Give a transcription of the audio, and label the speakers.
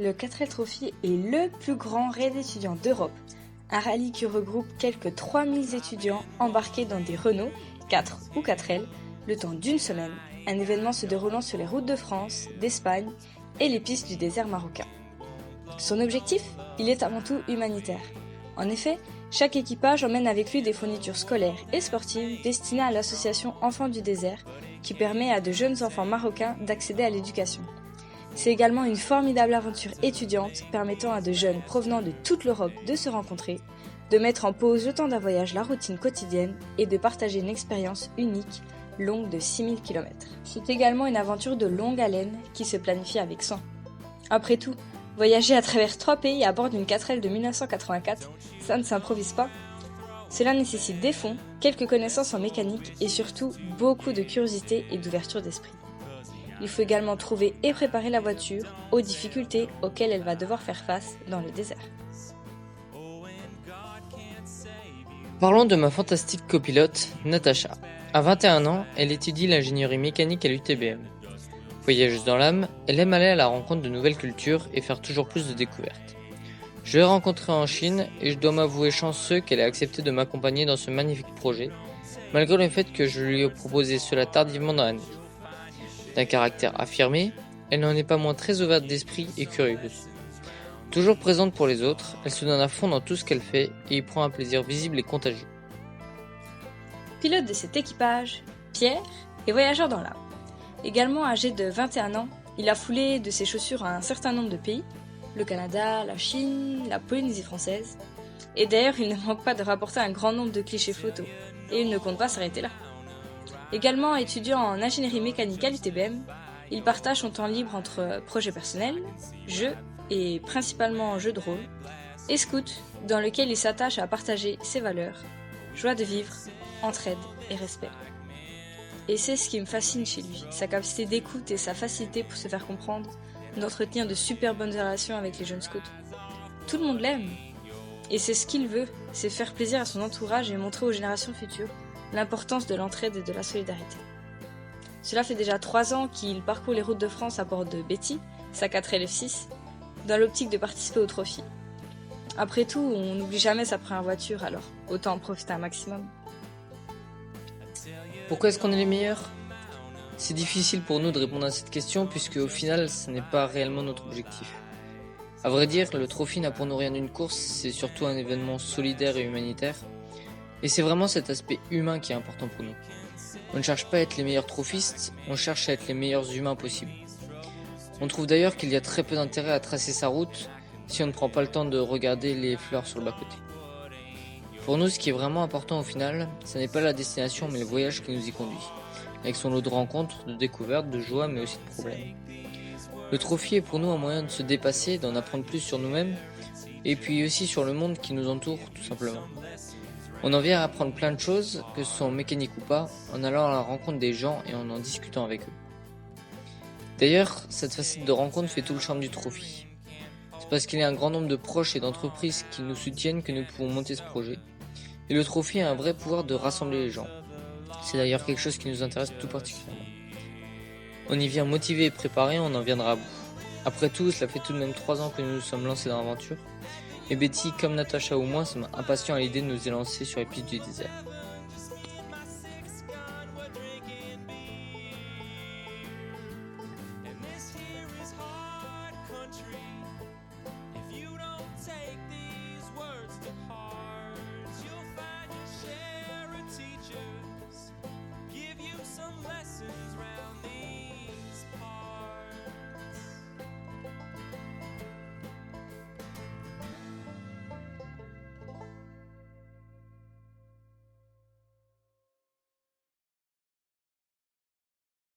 Speaker 1: Le 4L Trophy est le plus grand raid étudiant d'Europe. Un rallye qui regroupe quelques 3000 étudiants embarqués dans des Renault 4 ou 4L le temps d'une semaine. Un événement se déroulant sur les routes de France, d'Espagne et les pistes du désert marocain. Son objectif, il est avant tout humanitaire. En effet, chaque équipage emmène avec lui des fournitures scolaires et sportives destinées à l'association Enfants du désert qui permet à de jeunes enfants marocains d'accéder à l'éducation. C'est également une formidable aventure étudiante permettant à de jeunes provenant de toute l'Europe de se rencontrer, de mettre en pause le temps d'un voyage la routine quotidienne et de partager une expérience unique, longue de 6000 km. C'est également une aventure de longue haleine qui se planifie avec soin. Après tout, voyager à travers 3 pays à bord d'une 4L de 1984, ça ne s'improvise pas. Cela nécessite des fonds, quelques connaissances en mécanique et surtout beaucoup de curiosité et d'ouverture d'esprit. Il faut également trouver et préparer la voiture aux difficultés auxquelles elle va devoir faire face dans le désert.
Speaker 2: Parlons de ma fantastique copilote, Natacha. À 21 ans, elle étudie l'ingénierie mécanique à l'UTBM. Voyageuse dans l'âme, elle aime aller à la rencontre de nouvelles cultures et faire toujours plus de découvertes. Je l'ai rencontrée en Chine et je dois m'avouer chanceux qu'elle ait accepté de m'accompagner dans ce magnifique projet, malgré le fait que je lui ai proposé cela tardivement dans l'année. D'un caractère affirmé, elle n'en est pas moins très ouverte d'esprit et curieuse. Toujours présente pour les autres, elle se donne à fond dans tout ce qu'elle fait et y prend un plaisir visible et contagieux.
Speaker 1: Pilote de cet équipage, Pierre est voyageur dans l'âme. Également âgé de 21 ans, il a foulé de ses chaussures à un certain nombre de pays, le Canada, la Chine, la Polynésie française. Et d'ailleurs, il ne manque pas de rapporter un grand nombre de clichés photos, et il ne compte pas s'arrêter là. Également étudiant en ingénierie mécanique à l'UTBM, il partage son temps libre entre projets personnels, jeux et principalement jeux de rôle, et scout, dans lequel il s'attache à partager ses valeurs, joie de vivre, entraide et respect. Et c'est ce qui me fascine chez lui, sa capacité d'écoute et sa facilité pour se faire comprendre, d'entretenir de super bonnes relations avec les jeunes scouts. Tout le monde l'aime, et c'est ce qu'il veut, c'est faire plaisir à son entourage et montrer aux générations futures l'importance de l'entraide et de la solidarité. Cela fait déjà 3 ans qu'il parcourt les routes de France à bord de Betty, sa 4L F6, dans l'optique de participer au trophy. Après tout, on n'oublie jamais sa première voiture, alors autant en profiter un maximum.
Speaker 2: Pourquoi est-ce qu'on est les meilleurs ? C'est difficile pour nous de répondre à cette question puisque au final, ce n'est pas réellement notre objectif. À vrai dire, le trophy n'a pour nous rien d'une course, c'est surtout un événement solidaire et humanitaire. Et c'est vraiment cet aspect humain qui est important pour nous. On ne cherche pas à être les meilleurs trophistes, on cherche à être les meilleurs humains possibles. On trouve d'ailleurs qu'il y a très peu d'intérêt à tracer sa route si on ne prend pas le temps de regarder les fleurs sur le bas-côté. Pour nous, ce qui est vraiment important au final, ce n'est pas la destination mais le voyage qui nous y conduit, avec son lot de rencontres, de découvertes, de joie mais aussi de problèmes. Le trophy est pour nous un moyen de se dépasser, d'en apprendre plus sur nous-mêmes et puis aussi sur le monde qui nous entoure tout simplement. On en vient à apprendre plein de choses, que ce soit en mécanique ou pas, en allant à la rencontre des gens et en discutant avec eux. D'ailleurs, cette facette de rencontre fait tout le charme du trophy. C'est parce qu'il y a un grand nombre de proches et d'entreprises qui nous soutiennent que nous pouvons monter ce projet. Et le trophy a un vrai pouvoir de rassembler les gens. C'est d'ailleurs quelque chose qui nous intéresse tout particulièrement. On y vient motivé et préparé, on en viendra à bout. Après tout, cela fait tout de même 3 ans que nous nous sommes lancés dans l'aventure. Et Betty, comme Natacha ou moi, sommes impatients à l'idée de nous élancer sur les pistes du désert.